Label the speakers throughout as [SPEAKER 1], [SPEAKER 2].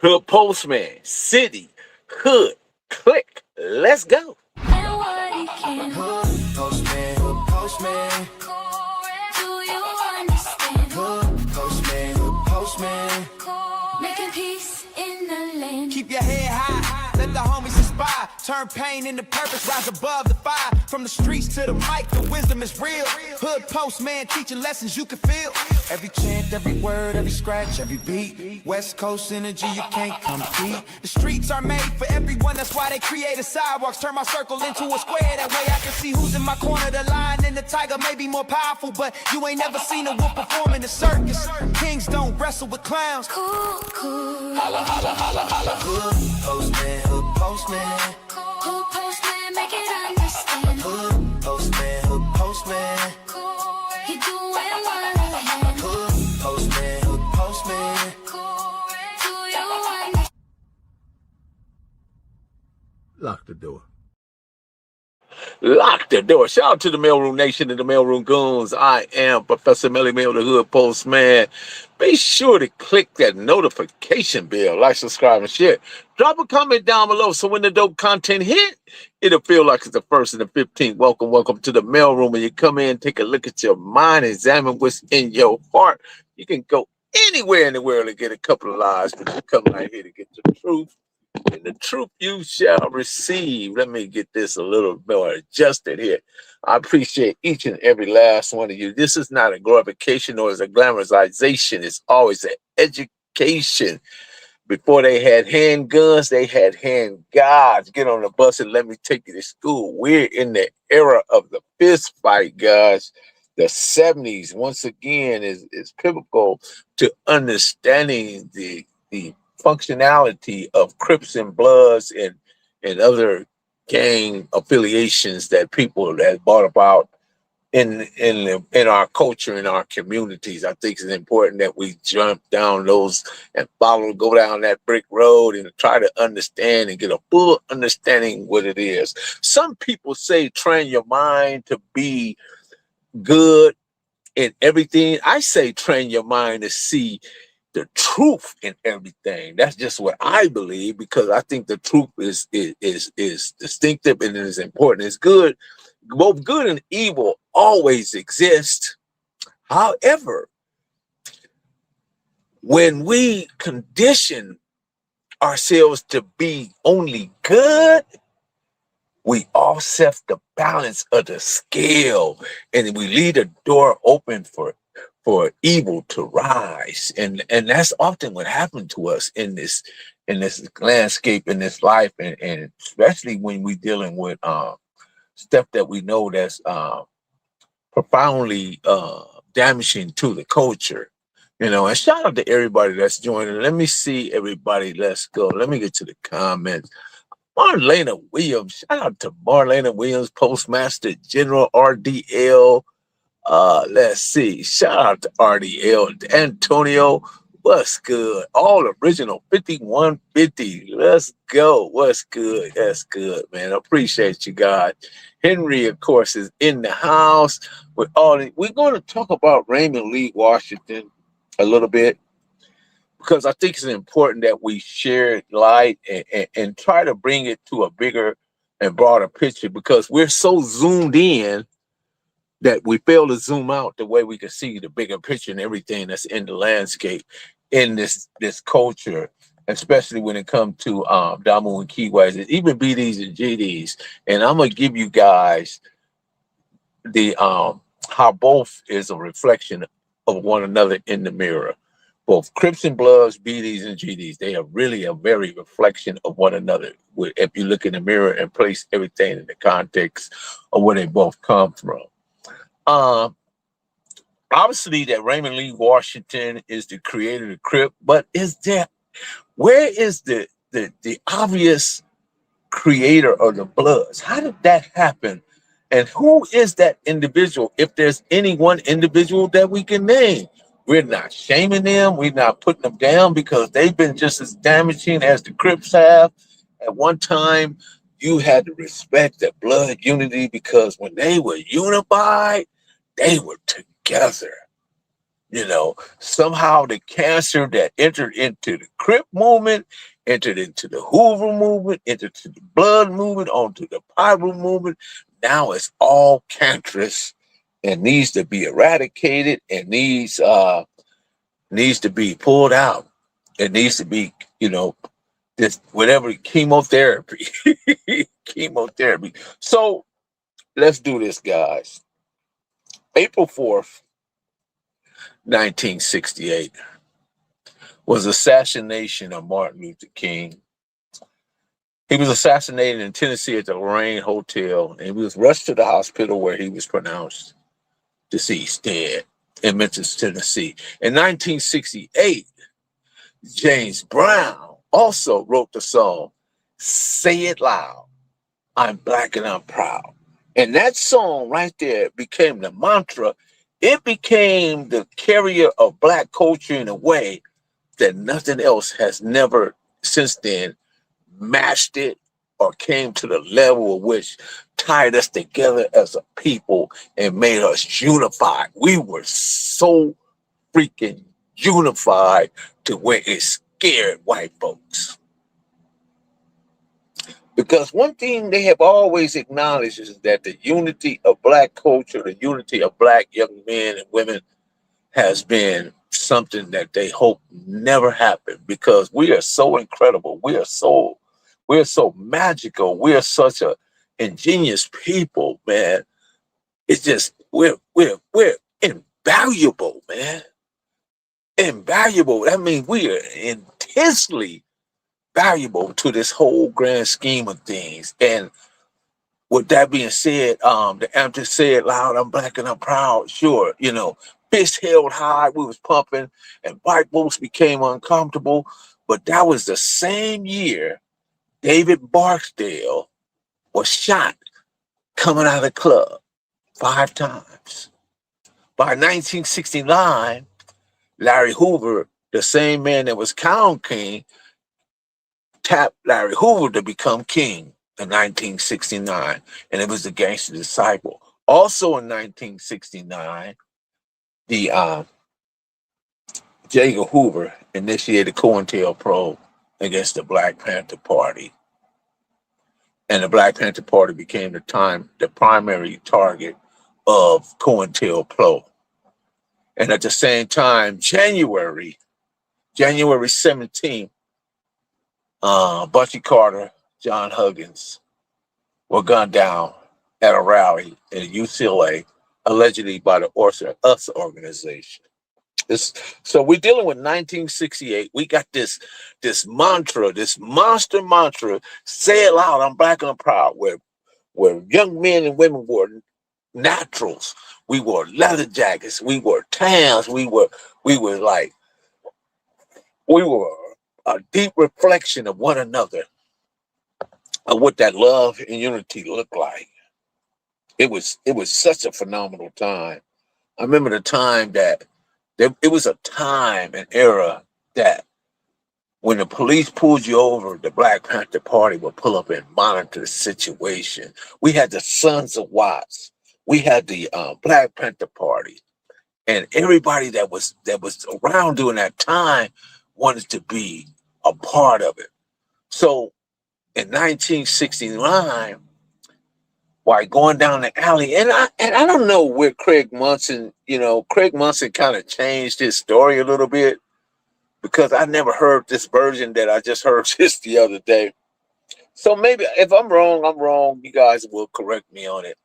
[SPEAKER 1] Hood Postman, City, Hood, Click. Let's go.
[SPEAKER 2] Hood postman, hood postman. Do you understand? Hood postman, hood postman. Making peace in the land. Keep your head high, let the homies inspire. Turn pain into purpose, rise above the fire. From the streets to the mic, the wisdom is real. Hood postman teaching lessons you can feel. Every chant, every word, every scratch, every beat. West Coast energy, you can't compete. The streets are made for everyone, that's why they created sidewalks. Turn my circle into a square, that way I can see who's in my corner. The lion and the tiger may be more powerful, but you ain't never seen a wolf perform in the circus. Kings don't wrestle with clowns. Cool, cool. Holla, holla, holla, holla. Hood postman, hood postman. Hood postman, make it understand. Hood postman, hood postman. He doing what I hand. Hood postman, hood postman. Do you understand?
[SPEAKER 3] Lock the door.
[SPEAKER 1] Lock the door. Shout out to the Mailroom Nation and the Mailroom Goons. I am Professor Melly Mail, the Hood Postman. Be sure to click that notification bell, like, subscribe, and share. Drop a comment down below so when the dope content hit, it'll feel like it's the 1st and the 15th. Welcome to the Mailroom. When you come in, take a look at your mind, examine what's in your heart. You can go anywhere in the world and get a couple of lies, but you come right here to get the truth. And the truth you shall receive. Let me get this a little more adjusted here. I appreciate each and every last one of you. This is not a glorification or is a glamorization. It's always an education. Before they had handguns, they had hand guards. Get on the bus and let me take you to school. We're in the era of the fist fight, guys. The 70s, once again, is pivotal to understanding the functionality of Crips and Bloods and other gang affiliations that people have brought about in our culture, in our communities. I think it's important that we jump down those and go down that brick road and try to understand and get a full understanding what it is. Some people say train your mind to be good in everything. I say train your mind to see the truth in everything. That's just what I believe, because I think the truth is distinctive and it is important. It's good. Both good and evil always exist. However, when we condition ourselves to be only good, we offset the balance of the scale and we leave the door open for evil to rise, and that's often what happened to us in this landscape, in this life, and especially when we're dealing with stuff that we know that's profoundly damaging to the culture, And shout out to everybody that's joining. Let me see everybody. Let's go. Let me get to the comments. Marlena Williams. Shout out to Marlena Williams, Postmaster General RDL. Let's see. Shout out to RDL. Antonio, what's good? All original 5150. Let's go. What's good? That's good, man. I appreciate you guys. Henry, of course, is in the house. We're going to talk about Raymond Lee Washington a little bit, because I think it's important that we share light and try to bring it to a bigger and broader picture, because we're so zoomed in that we fail to zoom out the way we can see the bigger picture and everything that's in the landscape in this culture, especially when it comes to Damu and Keyways, and even BDs and GDs. And I'm gonna give you guys the how both is a reflection of one another in the mirror. Both Crips and Bloods, BDs and GDs, they are really a very reflection of one another. If you look in the mirror and place everything in the context of where they both come from. Obviously that Raymond Lee Washington is the creator of the Crip, but where is the obvious creator of the Bloods? How did that happen? And who is that individual? If there's any one individual that we can name, we're not shaming them. We're not putting them down, because they've been just as damaging as the Crips have. At one time, you had to respect the blood unity, because when they were unified, they were together. You know, somehow the cancer that entered into the Crip movement, entered into the Hoover movement, entered into the Blood movement, onto the Pyro movement. Now it's all cancerous and needs to be eradicated and needs to be pulled out. It needs to be, you know, this whatever chemotherapy, chemotherapy. So let's do this, guys. April 4th, 1968 was assassination of Martin Luther King. He was assassinated in Tennessee at the Lorraine Hotel, and he was rushed to the hospital where he was pronounced deceased, dead, in Memphis, Tennessee. In 1968, James Brown also wrote the song, Say It Loud, I'm Black and I'm Proud. And that song right there became the mantra. It became the carrier of Black culture in a way that nothing else has never since then matched it or came to the level of which tied us together as a people and made us unified. We were so freaking unified to where it scared white folks. Because one thing they have always acknowledged is that the unity of Black culture, the unity of Black young men and women has been something that they hope never happened, because we are so incredible. We are so magical. We are such a ingenious people, man. It's just we're invaluable, man. Invaluable. That means we are intensely valuable to this whole grand scheme of things. And with that being said, the anthem said loud, I'm black and I'm proud. Sure, you know, fists held high, we was pumping, and white folks became uncomfortable. But that was the same year David Barksdale was shot coming out of the club 5 times. By 1969, Larry Hoover, the same man that was crowned king, tapped Larry Hoover to become king in 1969, and it was the Gangster Disciple. Also in 1969, the J. Edgar Hoover initiated COINTELPRO against the Black Panther Party, and the Black Panther Party became the primary target of COINTELPRO. And at the same time, January 17th, Bunchy Carter, John Huggins were gunned down at a rally in UCLA, allegedly by the US organization. So we're dealing with 1968. We got this mantra, this monster mantra, say it loud, I'm black and I'm proud, where young men and women wore naturals. We wore leather jackets. We wore tans. We were a deep reflection of one another, of what that love and unity looked like. It was such a phenomenal time. I remember the time that it was a time and era that when the police pulled you over, the Black Panther Party would pull up and monitor the situation. We had the Sons of Watts. We had the Black Panther Party, and everybody that was around during that time wanted to be a part of it. So in 1969, while going down the alley, and I don't know where Craig Munson kind of changed his story a little bit, because I never heard this version that I just heard just the other day. So maybe if I'm wrong, I'm wrong. You guys will correct me on it.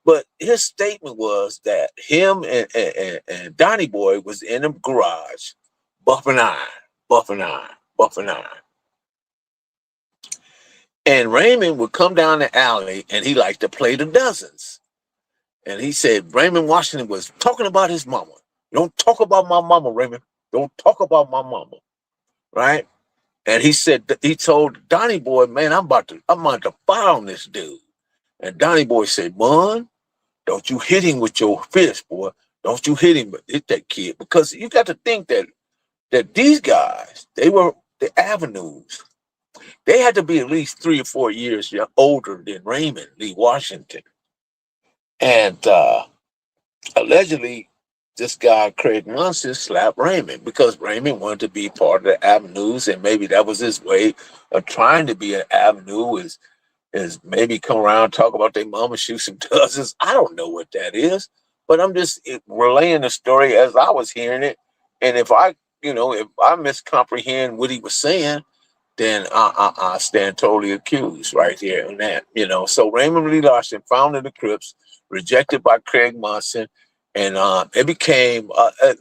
[SPEAKER 1] But his statement was that him and Donnie Boy was in the garage, buffing iron. And Raymond would come down the alley and he liked to play the dozens. And he said Raymond Washington was talking about his mama. Don't talk about my mama, Raymond. Don't talk about my mama. Right? And he told Donnie Boy, man, I'm about to fire on this dude. And Donnie Boy said, man, don't you hit him with your fist, boy. Don't you hit that kid. Because you got to think that these guys, they were the Avenues. They had to be at least 3 or 4 years older than Raymond Lee Washington. And allegedly, this guy Craig Munson slapped Raymond because Raymond wanted to be part of the avenues, and maybe that was his way of trying to be an avenue. Is maybe come around, talk about their mama, shoot some dozens. I don't know what that is, but I'm just relaying the story as I was hearing it. And if if I miscomprehend what he was saying, then I stand totally accused right here on that. So Raymond Lee Larson founded the Crips, rejected by Craig Munson, and it became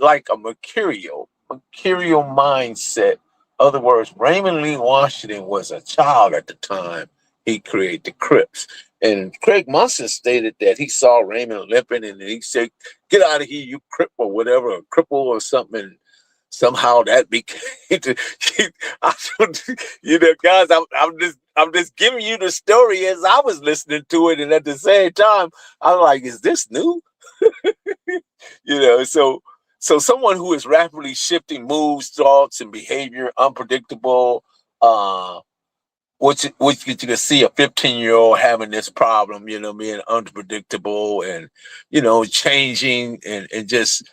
[SPEAKER 1] like a mercurial mindset. Other words, Raymond Lee Washington was a child at the time he created the Crips. And Craig Munson stated that he saw Raymond limping and he said, "Get out of here, you crip," or whatever, a cripple or something. And somehow that became, guys, I'm just giving you the story as I was listening to it. And at the same time, I'm like, is this new? So someone who is rapidly shifting moves, thoughts, and behavior, unpredictable, which you can see a 15-year-old having this problem, being unpredictable and, changing and just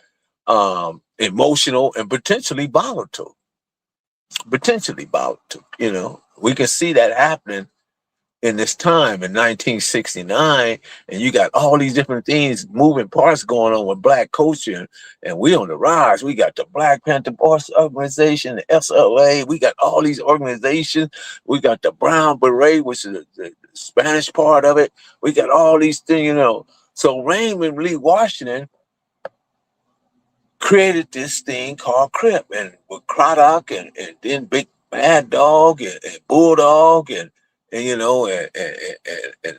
[SPEAKER 1] emotional and potentially volatile. We can see that happening in this time in 1969, and you got all these different things, moving parts going on with Black culture, and we on the rise. We got the Black Panther Boss Organization, the SLA. We got all these organizations. We got the Brown Beret, which is the Spanish part of it. We got all these things, So Raymond Lee Washington created this thing called Crip, and with Craddock and then Big Bad Dog and Bulldog and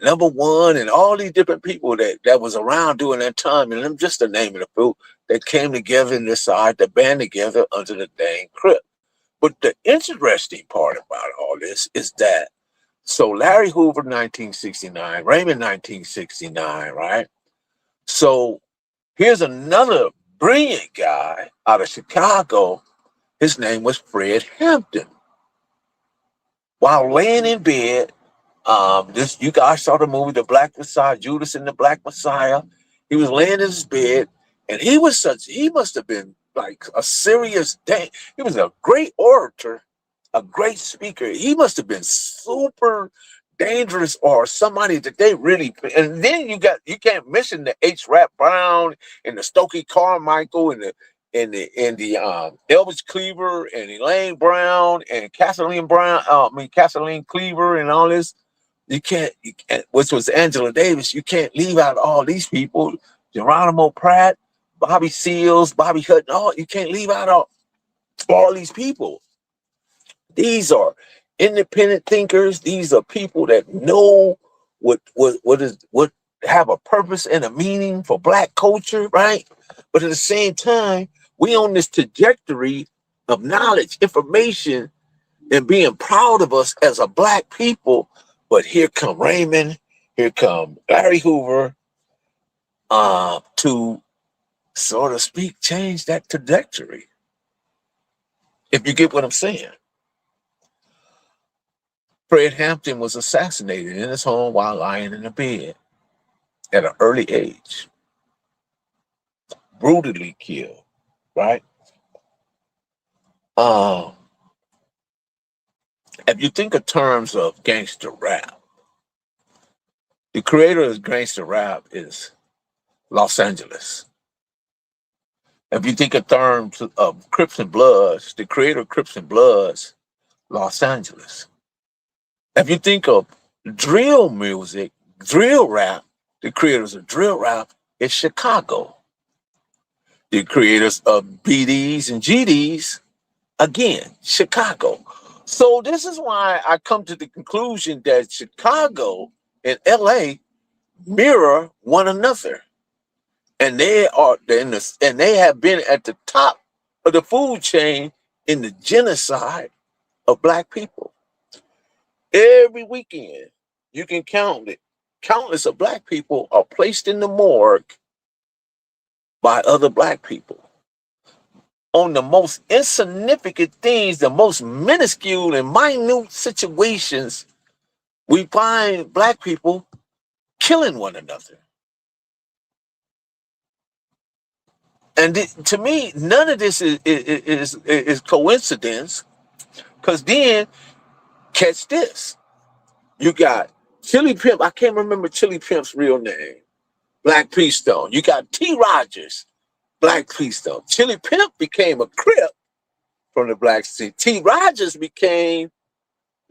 [SPEAKER 1] number one and all these different people that was around during that time, and I'm just to name it a few, that came together and decided to band together under the dang Crip. But the interesting part about all this is that, so Larry Hoover 1969, Raymond 1969, right? So here's another brilliant guy out of Chicago. His name was Fred Hampton. While laying in bed, you guys saw the movie The Black Messiah, Judas and the Black Messiah. He was laying in his bed, and he must have been like a serious dang. He was a great orator, a great speaker. He must have been super dangerous or somebody that they really. And then you can't mention the H. Rap Brown and the Stokely Carmichael and the Elvis Cleaver and Elaine Brown and Kathleen Cleaver and all this. You can't, which was Angela Davis. You can't leave out all these people. Geronimo Pratt, Bobby Seals, Bobby Hutton. You can't leave out all these people. These are independent thinkers. These are people that know what have a purpose and a meaning for Black culture, right? But at the same time, we on this trajectory of knowledge, information, and being proud of us as a Black people. But here come Raymond, here come Larry Hoover, to sort of change that trajectory. If you get what I'm saying. Fred Hampton was assassinated in his home while lying in a bed at an early age. Brutally killed, right? If you think of terms of gangster rap, the creator of gangster rap is Los Angeles. If you think of terms of Crips and Bloods, the creator of Crips and Bloods, Los Angeles. If you think of drill music, drill rap, the creators of drill rap is Chicago. The creators of BDs and GDs, again, Chicago. So this is why I come to the conclusion that Chicago and LA mirror one another. And they have been at the top of the food chain in the genocide of Black people. Every weekend, you can count it. Countless of Black people are placed in the morgue by other Black people on the most insignificant things, the most minuscule and minute situations. We find Black people killing one another. And to me, none of this is coincidence. Because then, catch this. You got Chili Pimp. I can't remember Chili Pimp's real name. Black P. Stone. You got T. Rogers, Black P. Stone. Chili Pimp became a Crip from the Black Sea. T. Rogers became,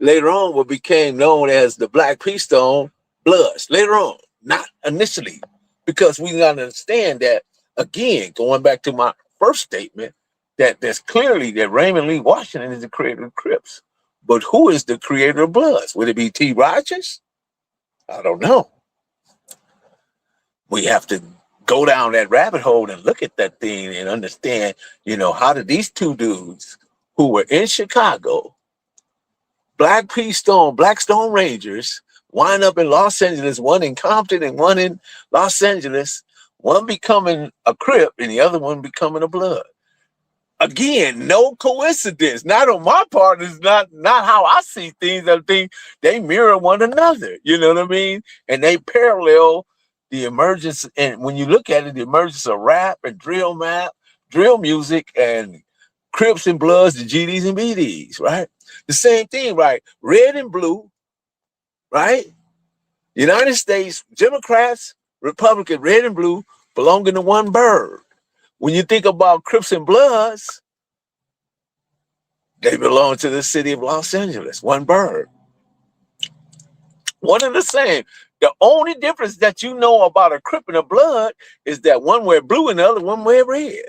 [SPEAKER 1] later on, what became known as the Black P. Stone Bloods. Later on, not initially. Because we got to understand that, again, going back to my first statement, that there's clearly that Raymond Lee Washington is the creator of Crips. But who is the creator of Bloods? Would it be T. Rogers? I don't know. We have to go down that rabbit hole and look at that thing and understand, how did these two dudes who were in Chicago, Black Stone Rangers, wind up in Los Angeles, one in Compton and one in Los Angeles, one becoming a Crip and the other one becoming a Blood. Again, no coincidence. Not on my part. It's not how I see things. I think they mirror one another. You know what I mean? And they parallel the emergence. And when you look at it, the emergence of rap and drill music, and Crips and Bloods, the GDs and BDs, right? The same thing, right? Red and blue, right? United States, Democrats, Republican, red and blue, belonging to one bird. When you think about Crips and Bloods, they belong to the city of Los Angeles, one bird. One and the same. The only difference that you know about a Crip and a Blood is that one wear blue and the other one wear red.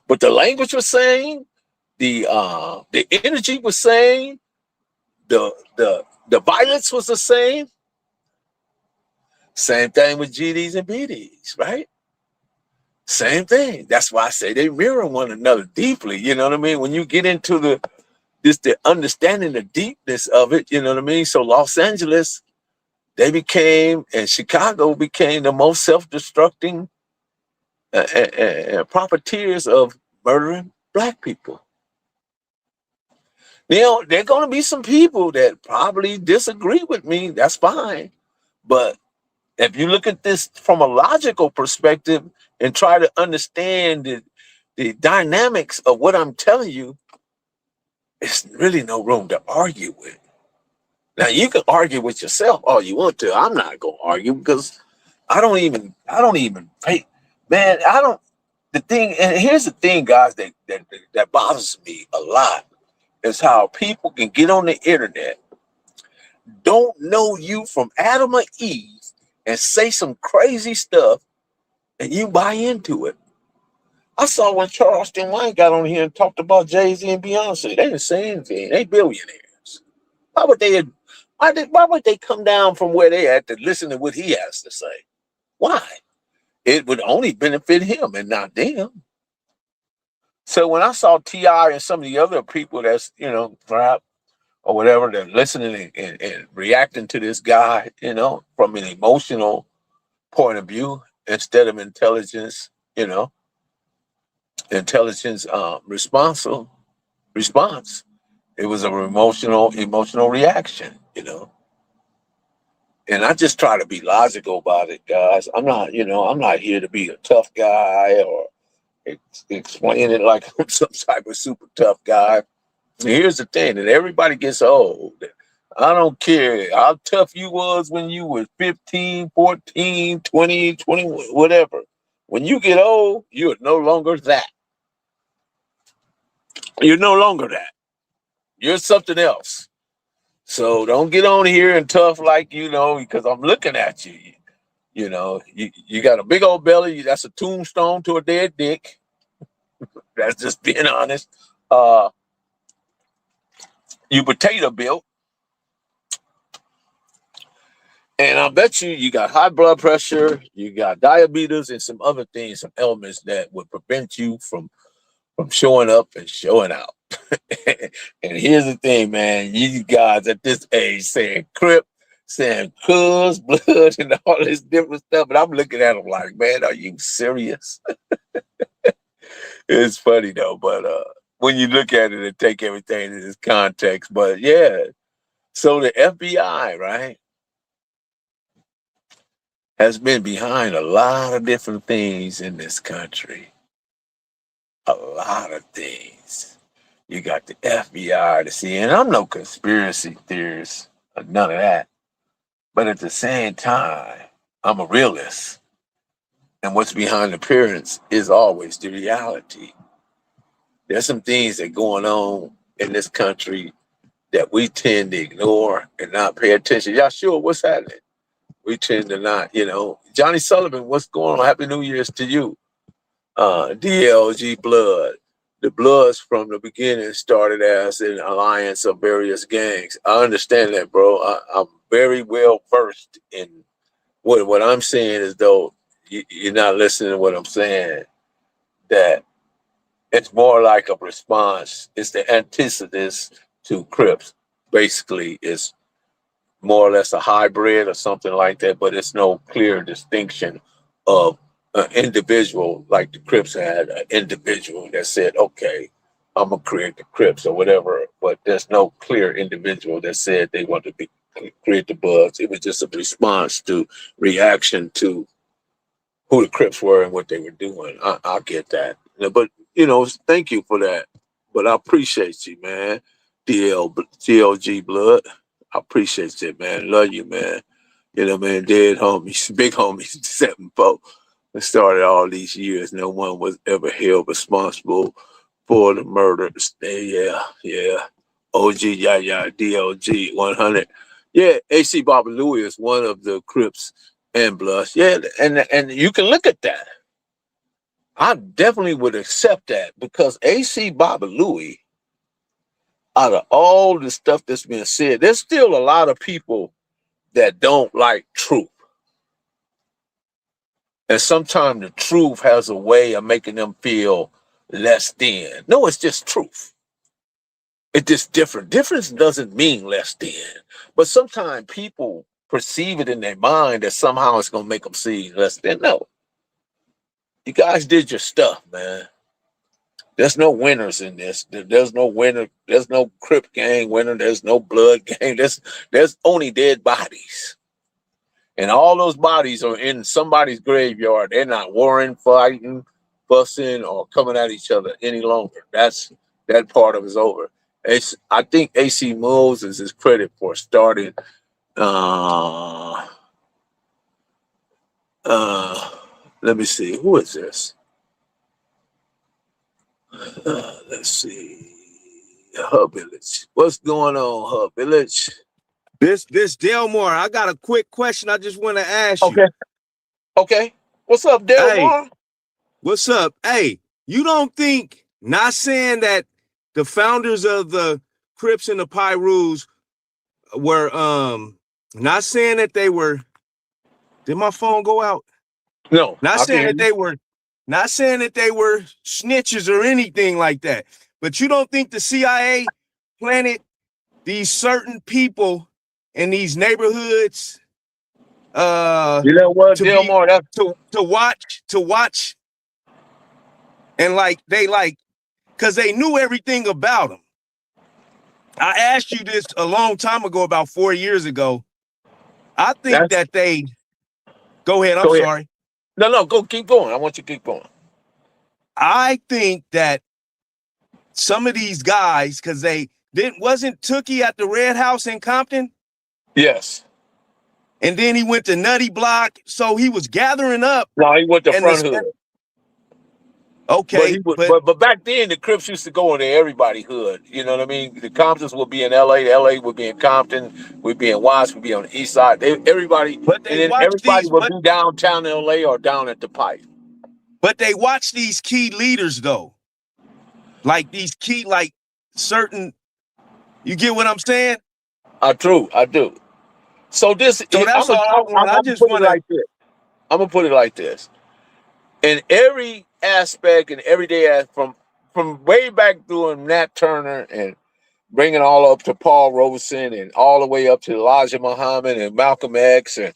[SPEAKER 1] But the language was same, the energy was same, the violence was the same. Same thing with GDs and BDs, right? Same thing. That's why I say they mirror one another deeply. You know what I mean? When you get into the understanding the deepness of it, you know what I mean? So Los Angeles, they became, and Chicago became the most self-destructing profiteers of murdering Black people. Now, there are going to be some people that probably disagree with me. That's fine. But if you look at this from a logical perspective and try to understand the dynamics of what I'm telling you, it's really no room to argue with. Now, you can argue with yourself all you want to. I'm not going to argue because I don't even pay. Man, the thing, and here's the thing, guys, that bothers me a lot is how people can get on the internet, don't know you from Adam or Eve, and say some crazy stuff, and you buy into it. I saw when Charleston White got on here and talked about Jay-Z and Beyonce. They didn't say anything. They billionaires. Why would they come down from where they at to listen to what he has to say? Why? It would only benefit him and not them. So when I saw T.I. and some of the other people that's, rap or whatever, they're listening and reacting to this guy, from an emotional point of view instead of intelligence, response. It was an emotional reaction, And I just try to be logical about it, guys. I'm not here to be a tough guy or explain it like I'm some type of super tough guy. And here's the thing, that everybody gets old. I don't care how tough you was when you were 15, 14, 20, 21, whatever. When you get old, you're no longer that. You're no longer that. You're something else. So don't get on here and tough like, because I'm looking at you. You got a big old belly. That's a tombstone to a dead dick. That's just being honest. You potato built. And I bet you got high blood pressure, you got diabetes, and some other things, some elements that would prevent you from showing up and showing out. And here's the thing, man. You guys at this age saying Crip, saying Cuz, Blood, and all this different stuff. And I'm looking at them like, man, are you serious? It's funny, though. But when you look at it and take everything in its context. But, yeah. So the FBI, right? has been behind a lot of different things in this country. A lot of things. You got the FBI, the CNN. And I'm no conspiracy theorist or none of that. But at the same time, I'm a realist. And what's behind the appearance is always the reality. There's some things that going on in this country that we tend to ignore and not pay attention. Y'all sure what's happening? We tend to not, Johnny Sullivan, what's going on? Happy New Year's to you. DLG Blood. The Bloods from the beginning started as an alliance of various gangs. I understand that, bro. I'm very well versed in what I'm saying is, though, you're not listening to what I'm saying, that it's more like a response. It's the antithesis to Crips. Basically, it's more or less a hybrid or something like that, but it's no clear distinction of an individual like the Crips had, an individual that said, okay, I'm going to create the Crips or whatever, but there's no clear individual that said they want to create the Bloods. It was just a response to reaction to who the Crips were and what they were doing. I get that. But, thank you for that. But I appreciate you, man. DLG Blood. I appreciate it, man. Love you, man. Man, dead homies, big homies, 7-4. It started all these years. No one was ever held responsible for the murders. Yeah. OG, DLG, 100. Yeah, AC Baba Louie is one of the Crips and Bloods. Yeah, and you can look at that. I definitely would accept that because AC Baba Louie, out of all the stuff that's been said, there's still a lot of people that don't like truth. And sometimes the truth has a way of making them feel less than. No, it's just truth. It's just different. Difference doesn't mean less than. But sometimes people perceive it in their mind that somehow it's going to make them see less than. No. You guys did your stuff, man. There's no winners in this. There's no winner. There's no Crip gang winner. There's no Blood gang. There's only dead bodies. And all those bodies are in somebody's graveyard. They're not warring, fighting, fussing, or coming at each other any longer. That part of it is over. I think AC Moses is credit for starting. Let me see. Who is this? Let's see. Hub Village. What's going on, Hub Village?
[SPEAKER 4] This Delmore, I got a quick question I just want to ask you.
[SPEAKER 1] Okay. What's up, Delmore?
[SPEAKER 4] Hey, what's up? Hey, you don't think, not saying that the founders of the Crips and the Pyrus were not saying that they were, did my phone go out?
[SPEAKER 1] No.
[SPEAKER 4] Not saying that they were snitches or anything like that. But you don't think the CIA planted these certain people in these neighborhoods
[SPEAKER 1] you know what, Delmore,
[SPEAKER 4] to watch and because they knew everything about them. I asked you this a long time ago, about 4 years ago. I think that they go ahead. I'm sorry.
[SPEAKER 1] No, keep going. I want you to keep going.
[SPEAKER 4] I think that some of these guys, because wasn't Tookie at the Red House in Compton?
[SPEAKER 1] Yes.
[SPEAKER 4] And then he went to Nutty Block, so he was gathering up.
[SPEAKER 1] No, he went to Front Hood.
[SPEAKER 4] Okay,
[SPEAKER 1] but back then the Crips used to go into everybody hood. You know what I mean? The Comptons would be in LA would be in Compton, would be in Watts, would be on the East Side. Everybody would be downtown LA or down at the Pipe.
[SPEAKER 4] But they watch these key leaders though, like these key, like certain. You get what I'm saying?
[SPEAKER 1] I do. So that's all. I'm gonna put it like this. In every aspect and every day, from way back doing Nat Turner and bringing all up to Paul Robeson and all the way up to Elijah Muhammad and Malcolm X and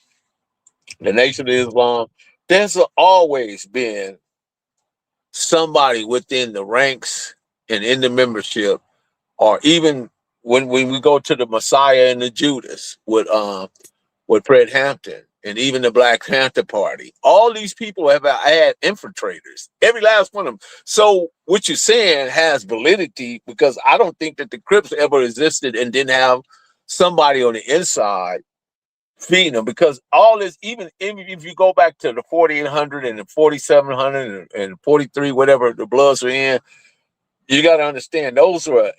[SPEAKER 1] the Nation of Islam, there's always been somebody within the ranks and in the membership, or even when we go to the Messiah and the Judas with Fred Hampton, and even the Black Panther Party. All these people have had infiltrators, every last one of them. So what you're saying has validity, because I don't think that the Crips ever existed and didn't have somebody on the inside feeding them, because all this, even if you go back to the 4800 and the 4700 and 43, whatever the Bloods were in, you got to understand those were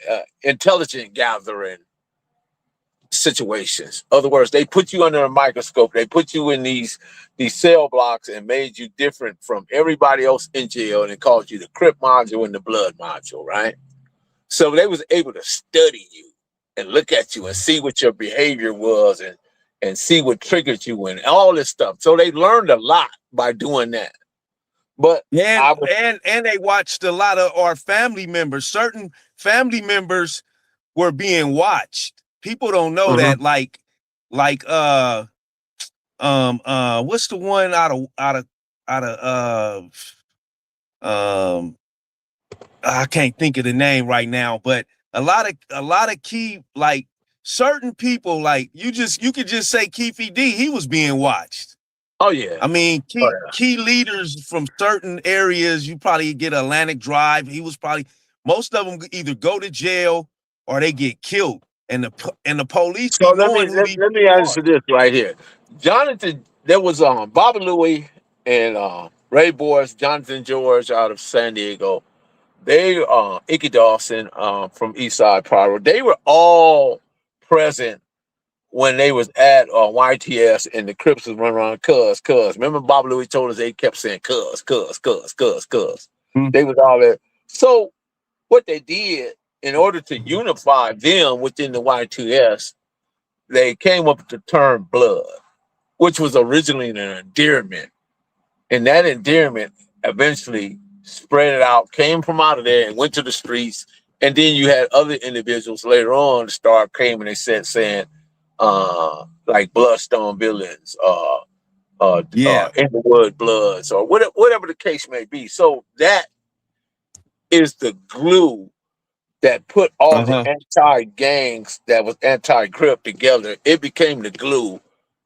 [SPEAKER 1] intelligent gathering situations. In other words, they put you under a microscope. They put you in these cell blocks and made you different from everybody else in jail, and it called you the Crip module and the Blood module, right? So they was able to study you and look at you and see what your behavior was, and see what triggered you and all this stuff. So they learned a lot by doing that. But
[SPEAKER 4] and they watched a lot of our family members. Certain family members were being watched. People don't know that. Like what's the one out of I can't think of the name right now, but a lot of key, like certain people, like you could just say Keefe D, he was being watched.
[SPEAKER 1] Oh yeah.
[SPEAKER 4] I mean, key leaders from certain areas, you probably get Atlantic Drive. He was probably, most of them either go to jail or they get killed. And the police.
[SPEAKER 1] So let me answer this right here. Jonathan, there was Bobby Louie and Ray Boyce, Jonathan George out of San Diego. They Icky Dawson from Eastside Pyro. They were all present when they was at YTS, and the Crips was running around cuz. Remember Bobby Louie told us they kept saying cuz. They was all there. So what they did, in order to unify them within the YTS, they came up with the term blood, which was originally an endearment. And that endearment eventually spread it out, came from out of there and went to the streets. And then you had other individuals later on start came and they saying like Bloodstone Villains, Inglewood Bloods, or whatever the case may be. So that is the glue that put all the anti-gangs that was anti-Crip together. It became the glue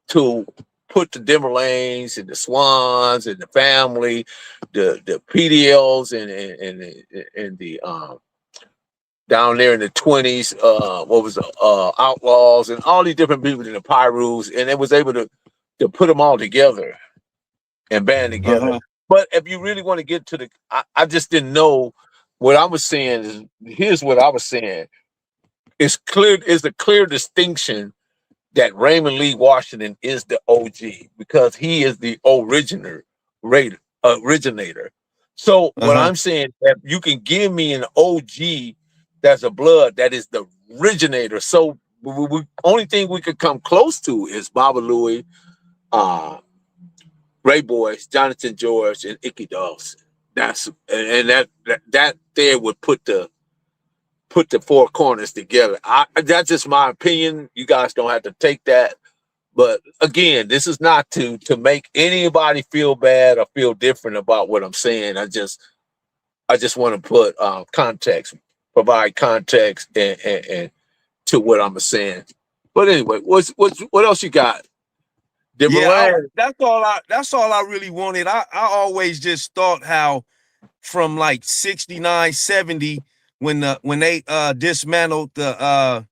[SPEAKER 1] to put the Dimmerlanes and the Swans and the family, the PDLs and the down there in the 20s, Outlaws and all these different people in the Pyrus, and it was able to put them all together and band together. But if you really want to get to I just didn't know. What I was saying is, here's what I was saying. It's a clear distinction that Raymond Lee Washington is the OG, because he is the originator. So what I'm saying, if you can give me an OG that's a blood, that is the originator. So we only thing we could come close to is Baba Louie, Ray Boyce, Jonathan George, and Icky Dawson. That there would put the four corners together. That's just my opinion. You guys don't have to take that. But again, this is not to make anybody feel bad or feel different about what I'm saying. I just want to put context, provide context and to what I'm saying. But anyway, what else you got?
[SPEAKER 4] That's all I really wanted. I always just thought how from like 69, 70, when they dismantled the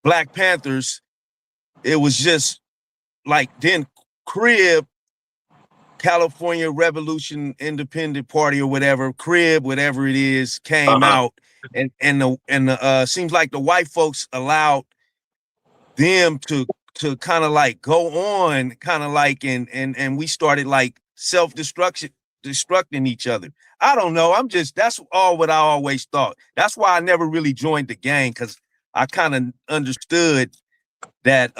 [SPEAKER 4] Black Panthers, it was just like then Crib, California Revolution Independent Party or whatever, Crib, whatever it is, came out, and the seems like the white folks allowed them to kind of like go on, kind of like and we started like destructing each other. I don't know. That's all what I always thought. That's why I never really joined the gang, because I kind of understood that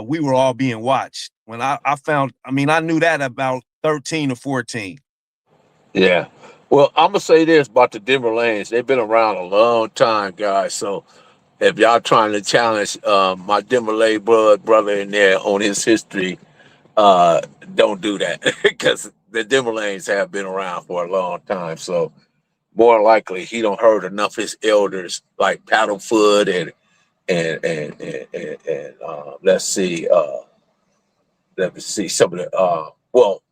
[SPEAKER 4] we were all being watched. When I knew that about 13 or 14.
[SPEAKER 1] Yeah. Well, I'm gonna say this about the Dimmerlanes. They've been around a long time, guys. So if y'all trying to challenge my Dimmerlane brother in there on his history, don't do that, because the Dimmerlanes have been around for a long time. So more likely he don't heard enough of his elders like Paddlefoot and let's see, let me see some of the well,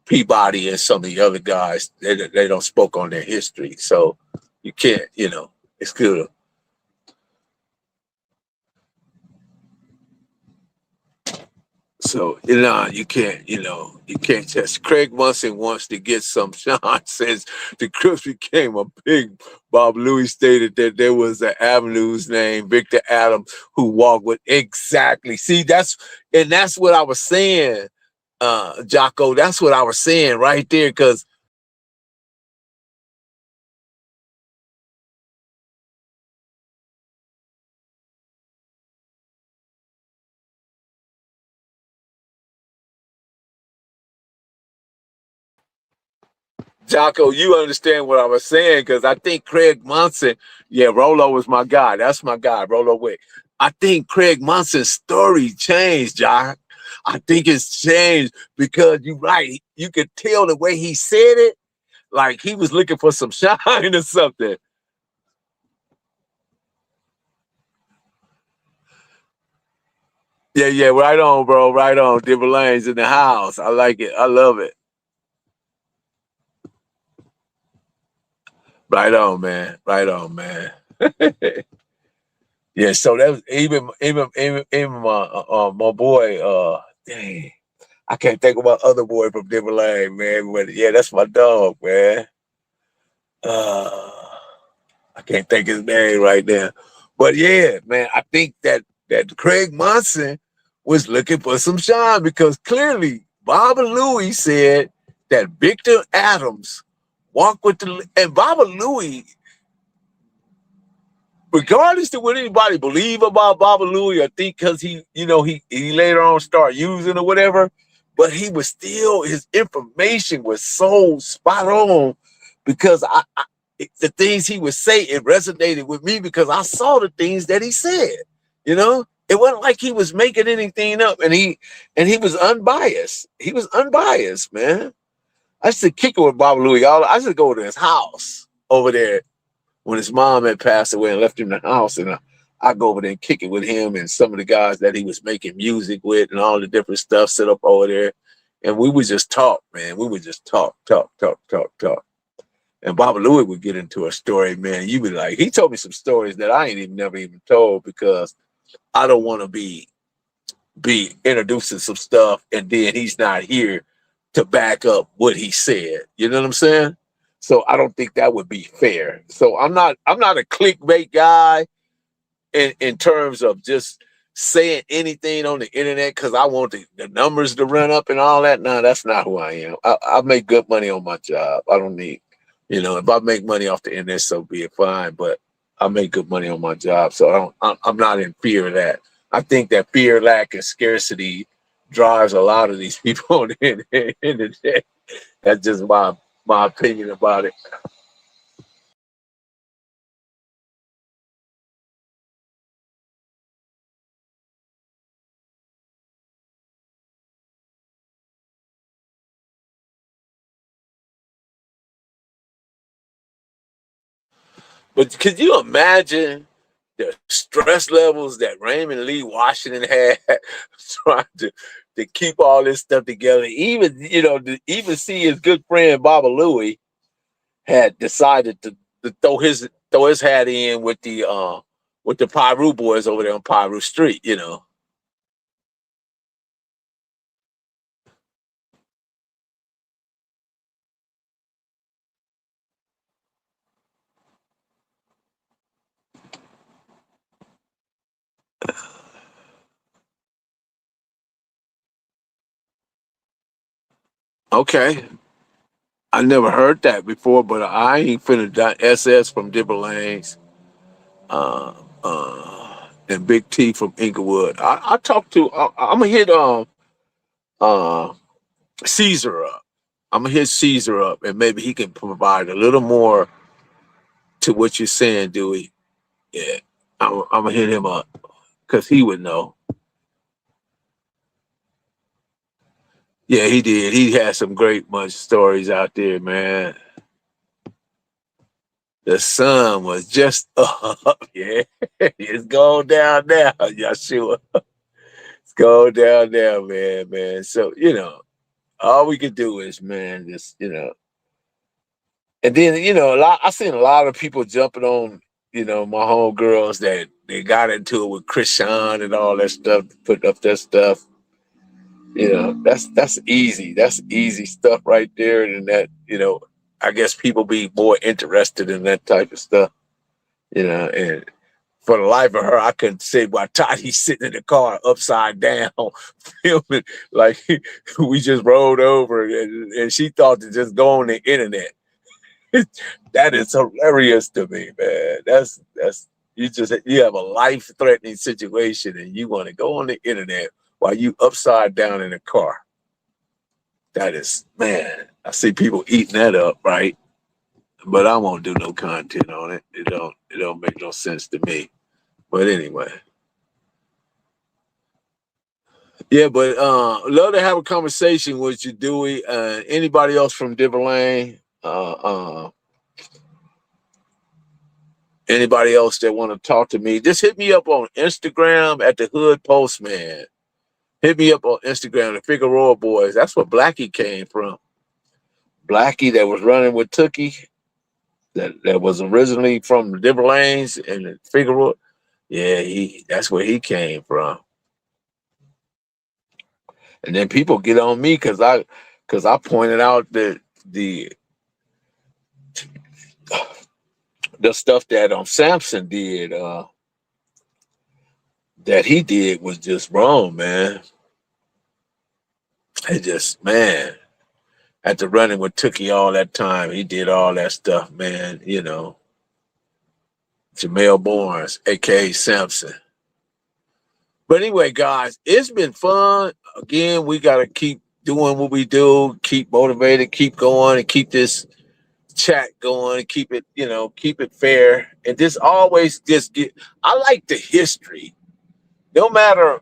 [SPEAKER 1] Peabody and some of the other guys, they don't spoke on their history, so you can't, it's good. So you can't, you can't just. Craig Munson wants to get some. Sean says the Crips became a big. Bob Louis stated that there was an avenue's name, Victor Adams, who walked with exactly. See, that's what I was saying, Jocko. That's what I was saying right there, because Jocko, you understand what I was saying, because I think Craig Munson, yeah, Rolo was my guy. That's my guy, Rolo Wick. I think Craig Munson's story changed, Jock. I think it's changed because you're right. You could tell the way he said it, like he was looking for some shine or something. Yeah, yeah, right on, bro. Right on. Different lanes in the house. I like it. I love it. Right on, man. Right on, man. Yeah, so that was even my boy, dang, I can't think of my other boy from Denver Lane, man. But yeah, that's my dog, man. Uh I can't think his name right now. But yeah, man, I think that Craig Munson was looking for some shine, because clearly Baba Louie said that Victor Adams walked with and Baba Louie, regardless of what anybody believe about Baba Louie, or think because he later on started using or whatever, but he was still, his information was so spot on, because the things he would say, it resonated with me because I saw the things that he said. It wasn't like he was making anything up, and he was unbiased. He was unbiased, man. I used to kick it with Baba Louie. I used to go to his house over there when his mom had passed away and left him in the house, and I go over there and kick it with him and some of the guys that he was making music with and all the different stuff set up over there. And we would just talk, man. We would just talk. And Baba Louie would get into a story, man. You be like, he told me some stories that I ain't never even told, because I don't want to be introducing some stuff and then he's not here to back up what he said. You know what I'm saying? So I don't think that would be fair. So I'm not a clickbait guy in terms of just saying anything on the internet because I want the numbers to run up and all that. No, that's not who I am. I make good money on my job. I don't need, if I make money off the internet, so be it, fine. But I make good money on my job, so I'm not in fear of that. I think that fear, lack, and scarcity drives a lot of these people on the internet. That's just my opinion about it. But could you imagine the stress levels that Raymond Lee Washington had trying to keep all this stuff together? Even to even see his good friend Baba Louie had decided to throw his hat in with the Pyru boys over there on Pyru Street. Okay. I never heard that before, but I ain't finna dot SS from Dipper Lanes, and Big T from Inglewood. I talked to. I'm gonna hit uh Caesar up. I'm gonna hit Caesar up, and maybe he can provide a little more to what you're saying, Dewey. Yeah, I'm gonna hit him up because he would know. Yeah, he did. He had some great much stories out there, man. The sun was just up. Yeah, it's going down now. Yeshua. It's Go down there, man. So, all we could do is, man, just, and then, I seen a lot of people jumping on, my homegirls that they got into it with Krishan and all that stuff, put up that stuff. That's easy. That's easy stuff right there. And that, I guess people be more interested in that type of stuff, and for the life of her, I couldn't say why Toddy's sitting in the car upside down, filming like we just rolled over, and she thought to just go on the internet. That is hilarious to me, man. That's you have a life-threatening situation and you want to go on the internet while you upside down in a car. That is, man, I see people eating that up, right? But I won't do no content on it. It don't make no sense to me. But anyway. Yeah, but love to have a conversation with you, Dewey. Anybody else from Denver Lane? Anybody else that want to talk to me, just hit me up on Instagram at Dahoodpostman. Hit me up on Instagram, the Figueroa Boys. That's where Blackie came from. Blackie that was running with Tookie, that was originally from the Denver Lanes and the Figueroa. Yeah, that's where he came from. And then people get on me because I pointed out that the stuff that Samson did, that he did was just wrong, man. It just, man, after running with Tookie all that time, he did all that stuff, man, Jamel Barnes, aka Samson. But anyway, guys, it's been fun. Again, we got to keep doing what we do, keep motivated, keep going, and keep this chat going, keep it, keep it fair. And just always I like the history. No matter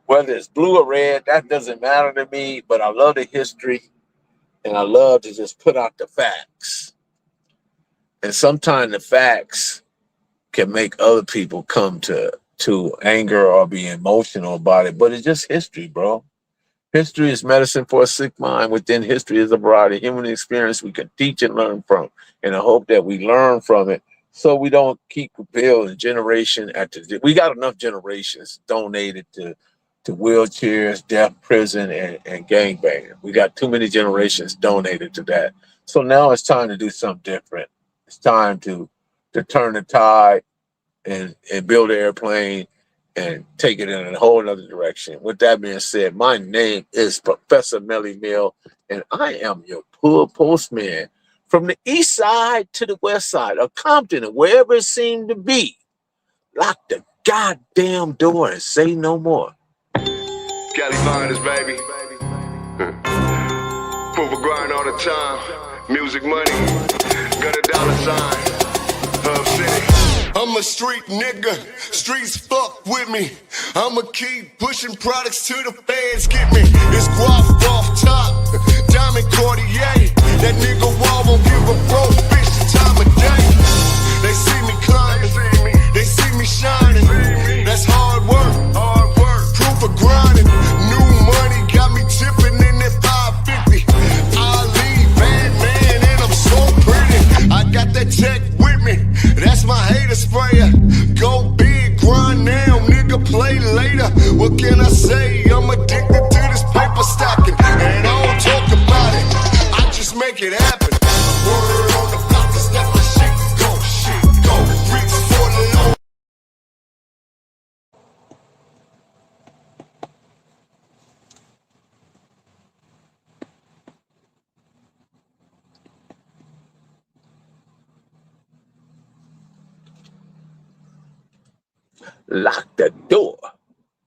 [SPEAKER 1] whether it's blue or red, that doesn't matter to me, but I love the history and I love to just put out the facts. And sometimes the facts can make other people come to anger or be emotional about it, but it's just history, bro. History is medicine for a sick mind. Within history is a variety of human experience we can teach and learn from. And I hope that we learn from it so we don't keep building generation after. We got enough generations donated to wheelchairs, death, prison, and gangbanging. We got too many generations donated to that. So now it's time to do something different. It's time to turn the tide and build an airplane and take it in a whole other direction. With that being said, my name is Professor Melly Mill, and I am your poor postman from the east side to the west side of Compton, and wherever it seemed to be. Lock the goddamn door and say no more.
[SPEAKER 5] Cali finest, baby. Proof of grind all the time. Music money. Got a dollar sign. Hub City. I'm a street nigga, streets fuck with me. I'ma keep pushing products till the feds get me. It's guap off top, diamond Cartier. That nigga wall won't give a broke bitch the time of day. They see me climbing, they see me shining. That's hard work, proof of grinding. New money got me tipping in that 550. I leave bad man and I'm so pretty. I got that tech with me, that's my hater sprayer. Go big, grind now, nigga, play later. What can I say? I'm addicted to this paper stacking, and I don't talk about it, I just make it happen. Word on the block is that my shit go. Reach for the low.
[SPEAKER 1] Lock the door.